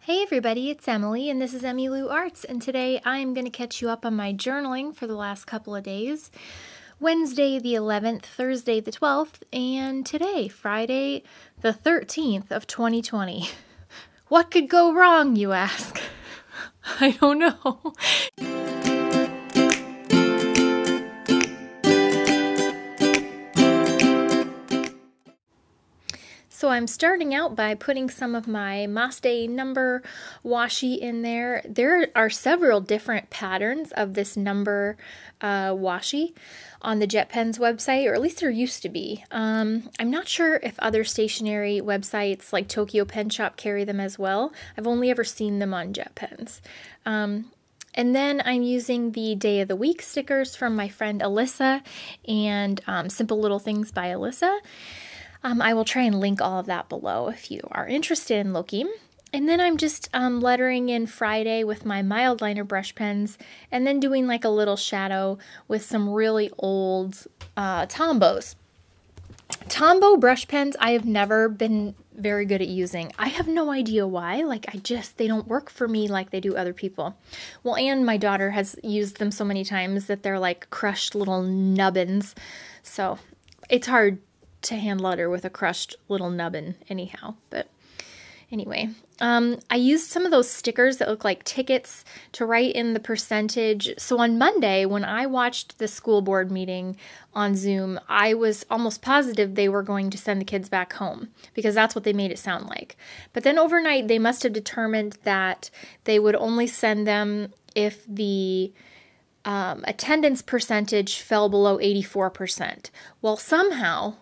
Hey everybody, it's Emily and this is Emmylou Arts, and today I'm going to catch you up on my journaling for the last couple of days. Wednesday the 11th, Thursday the 12th, and today, Friday the 13th of 2020. What could go wrong, you ask? I don't know. So I'm starting out by putting some of my Maste number washi in there. There are several different patterns of this number washi on the JetPens website, or at least there used to be. I'm not sure if other stationery websites like Tokyo Pen Shop carry them as well. I've only ever seen them on JetPens. And then I'm using the Day of the Week stickers from my friend Alyssa and Simple Little Things by Alyssa. I will try and link all of that below if you are interested in looking. And then I'm just lettering in Friday with my Mildliner brush pens, and then doing like a little shadow with some really old Tombos. Tombow brush pens I have never been very good at using. I have no idea why. Like, they don't work for me like they do other people. Well, and my daughter has used them so many times that they're like crushed little nubbins. So it's hard to hand letter with a crushed little nubbin anyhow. But anyway, I used some of those stickers that look like tickets to write in the percentage. So on Monday, when I watched the school board meeting on Zoom, I was almost positive they were going to send the kids back home because that's what they made it sound like. But then overnight, they must have determined that they would only send them if the attendance percentage fell below 84%. Well, somehow,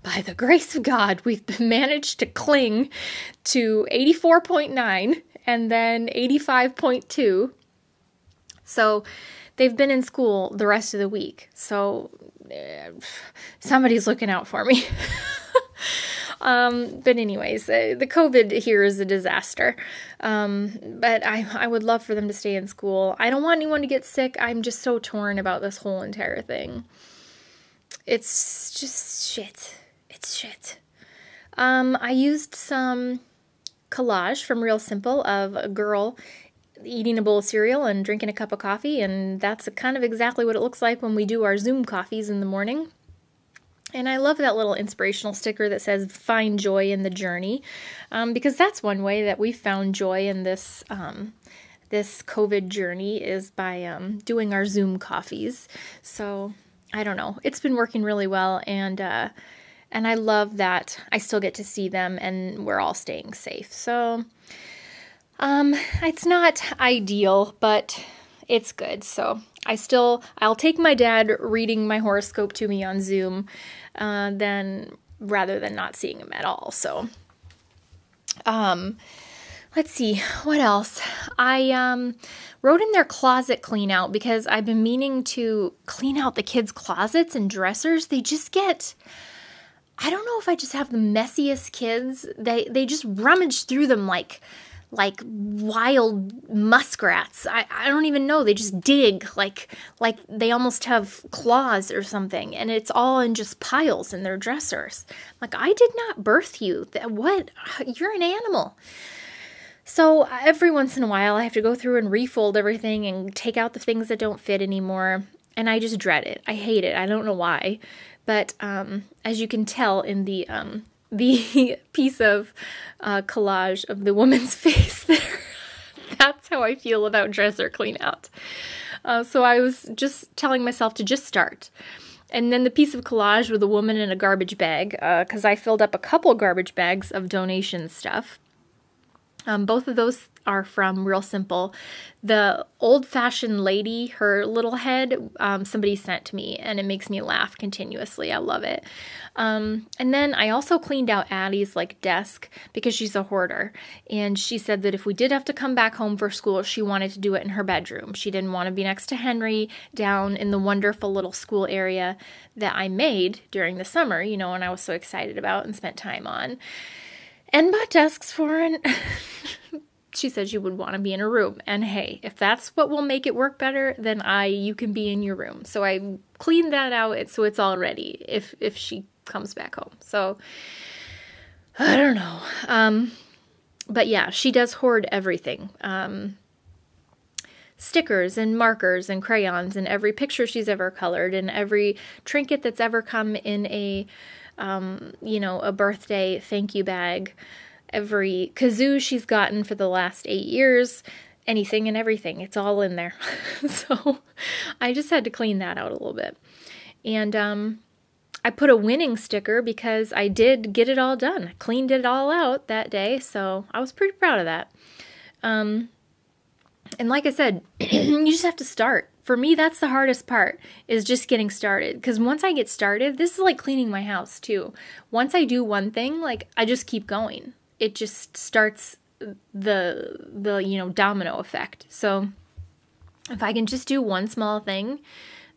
by the grace of God, we've managed to cling to 84.9 and then 85.2. So they've been in school the rest of the week. So somebody's looking out for me. But anyways, the COVID here is a disaster. But I would love for them to stay in school. I don't want anyone to get sick. I'm just so torn about this whole entire thing. It's just shit. It's shit. I used some collage from Real Simple of a girl eating a bowl of cereal and drinking a cup of coffee, and that's kind of exactly what it looks like when we do our Zoom coffees in the morning. And I love that little inspirational sticker that says, "Find joy in the journey," because that's one way that we've found joy in this this COVID journey is by doing our Zoom coffees. So I don't know, it's been working really well, and I love that I still get to see them and we're all staying safe. So it's not ideal, but it's good. So I'll take my dad reading my horoscope to me on Zoom rather than not seeing him at all. So, let's see, what else? I wrote in their closet clean out because I've been meaning to clean out the kids' closets and dressers. They just get, I don't know if I just have the messiest kids. They just rummage through them like wild muskrats. I don't even know. They just dig like they almost have claws or something, and it's all in just piles in their dressers. Like, I did not birth you. What? You're an animal. So every once in a while, I have to go through and refold everything and take out the things that don't fit anymore, and I just dread it. I hate it. I don't know why, but as you can tell in the piece of collage of the woman's face there. That's how I feel about dresser clean out. So I was just telling myself to just start. And then the piece of collage with a woman in a garbage bag, because I filled up a couple garbage bags of donation stuff. Both of those are from Real Simple. The old-fashioned lady, her little head, somebody sent to me, and it makes me laugh continuously. I love it. And then I also cleaned out Addie's desk because she's a hoarder, and she said that if we did have to come back home for school, she wanted to do it in her bedroom. She didn't want to be next to Henry down in the wonderful little school area that I made during the summer, and I was so excited about and spent time on. And bought desks for her, and she said she would want to be in her room. And hey, if that's what will make it work better, then you can be in your room. So I cleaned that out so it's all ready if she comes back home. So I don't know. But yeah, she does hoard everything. Stickers and markers and crayons and every picture she's ever colored and every trinket that's ever come in a, you know, a birthday thank you bag, every kazoo she's gotten for the last 8 years, anything and everything. It's all in there. So I just had to clean that out a little bit. And I put a winning sticker because I did get it all done. I cleaned it all out that day, so I was pretty proud of that. And like I said, you just have to start. For me, that's the hardest part, is just getting started. Because once I get started, this is like cleaning my house too. Once I do one thing, like, I just keep going. It just starts the you know, domino effect. So if I can just do one small thing,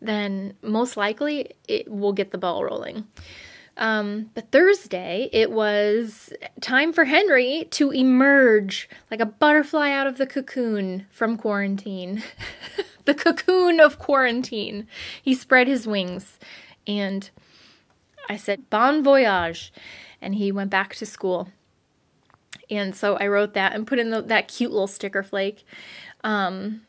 then most likely it will get the ball rolling. But Thursday, it was time for Henry to emerge like a butterfly out of the cocoon from quarantine. The cocoon of quarantine. He spread his wings, and I said, bon voyage, and he went back to school. And so I wrote that and put in that cute little sticker flake. I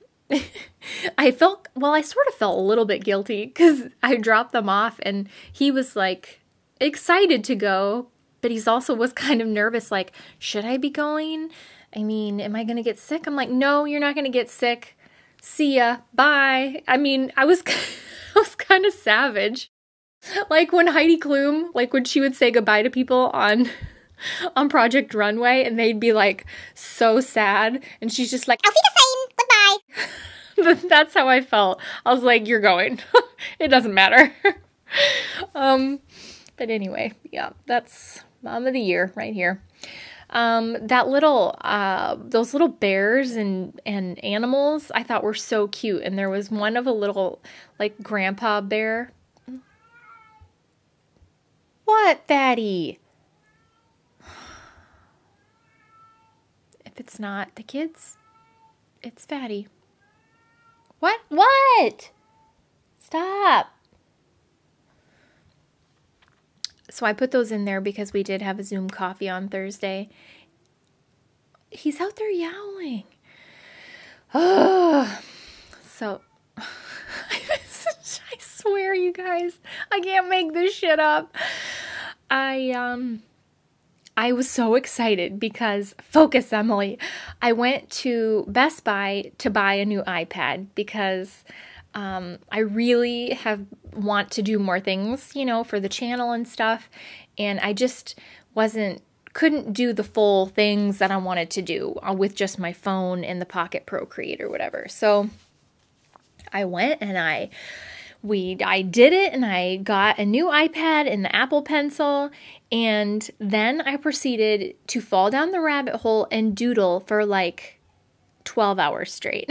sort of felt a little bit guilty because I dropped them off, and he was like excited to go, but he's also was kind of nervous, like, should I be going? I mean, am I going to get sick? I'm like, no, you're not going to get sick. See ya. Bye. I mean, I was kind of savage. Like when Heidi Klum, like when she would say goodbye to people on Project Runway, and they'd be like so sad, and she's just like, I'll see you soon. Goodbye. That's how I felt. I was like, you're going. It doesn't matter. But anyway, yeah, that's Mom of the Year right here. That little, those little bears and animals I thought were so cute. And there was one of a little, like, grandpa bear. What, Fatty? If it's not the kids, it's Fatty. What? What? Stop. So I put those in there because we did have a Zoom coffee on Thursday. He's out there yowling. Oh, so I swear, you guys, I can't make this shit up. I was so excited because, focus, Emily, I went to Best Buy to buy a new iPad because I really want to do more things, you know, for the channel and stuff, and I just couldn't do the full things that I wanted to do with just my phone and the Pocket Procreate or whatever. So I went and I did it, and I got a new iPad and the Apple Pencil, and then I proceeded to fall down the rabbit hole and doodle for like 12 hours straight.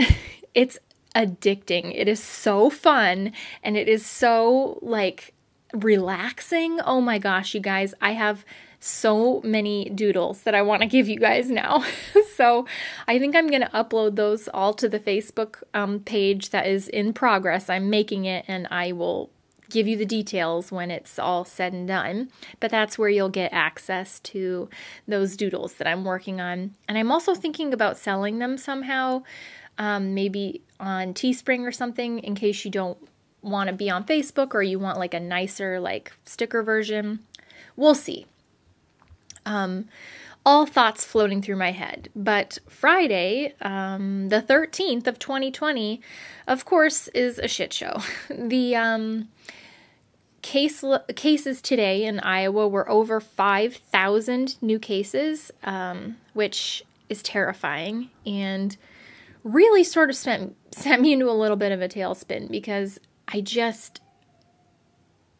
It's addicting. It is so fun, and it is so, like, relaxing. Oh my gosh, you guys, I have so many doodles that I want to give you guys now. So I think I'm going to upload those all to the Facebook page that is in progress. I'm making it, and I will give you the details when it's all said and done. But that's where you'll get access to those doodles that I'm working on. And I'm also thinking about selling them somehow, maybe on Teespring or something, in case you don't want to be on Facebook or you want like a nicer, like, sticker version. We'll see. All thoughts floating through my head. But Friday, the 13th of 2020, of course, is a shit show. The cases today in Iowa were over 5,000 new cases, which is terrifying, and really sort of sent me into a little bit of a tailspin, because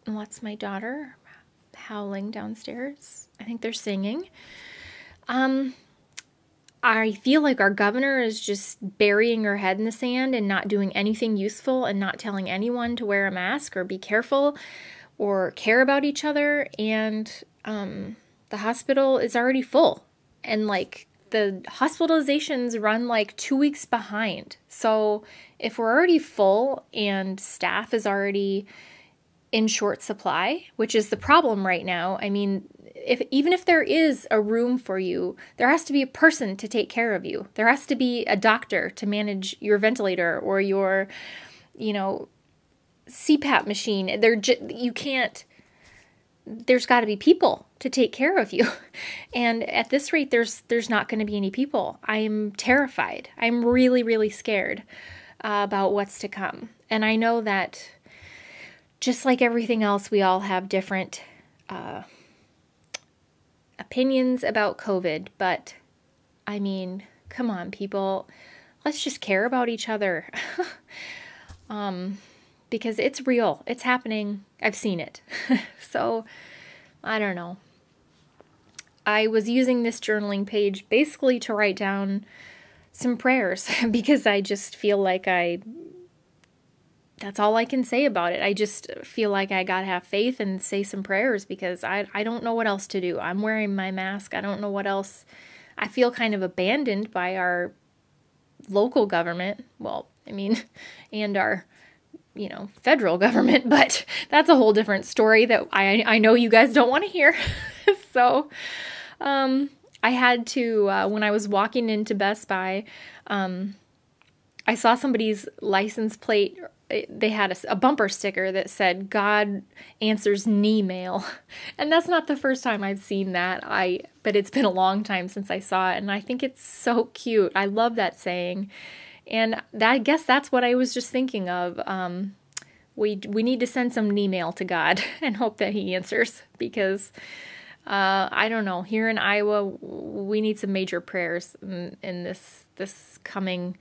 that's my daughter howling downstairs. I think they're singing. I feel like our governor is just burying her head in the sand and not doing anything useful and not telling anyone to wear a mask or be careful or care about each other. And the hospital is already full. And, like, the hospitalizations run like 2 weeks behind. So if we're already full and staff is already in short supply, which is the problem right now, I mean, even if there is a room for you, there has to be a person to take care of you. There has to be a doctor to manage your ventilator or your, CPAP machine. You can't. There's got to be people to take care of you. And at this rate, there's not going to be any people. I'm terrified. I'm really, really scared about what's to come. And I know that just like everything else, we all have different opinions about COVID. But I mean, come on, people. Let's just care about each other. Because it's real. It's happening. I've seen it. So, I don't know. I was using this journaling page basically to write down some prayers because I just feel like that's all I can say about it. I just feel like I gotta have faith and say some prayers because I don't know what else to do. I'm wearing my mask. I don't know what else. I feel kind of abandoned by our local government. Well, I mean, and our federal government, but that's a whole different story that I know you guys don't want to hear. So, I had to, when I was walking into Best Buy, I saw somebody's license plate. They had a bumper sticker that said, "God answers knee mail." And that's not the first time I've seen that. But it's been a long time since I saw it. And I think it's so cute. I love that saying. And I guess that's what I was just thinking of. We need to send some email to God and hope that He answers because I don't know. Here in Iowa, we need some major prayers in this coming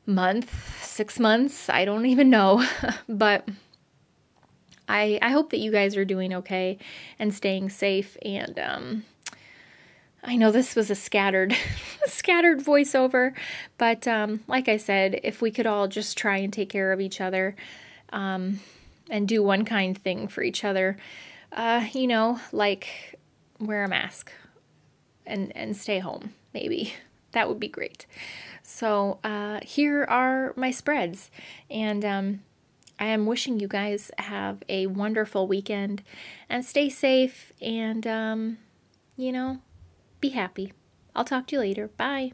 month, 6 months. I don't even know, but I hope that you guys are doing okay and staying safe. And I know this was a scattered voiceover, but like I said, if we could all just try and take care of each other and do one kind thing for each other, like wear a mask and stay home, maybe. That would be great. So here are my spreads, and I am wishing you guys have a wonderful weekend and stay safe and, be happy. I'll talk to you later. Bye.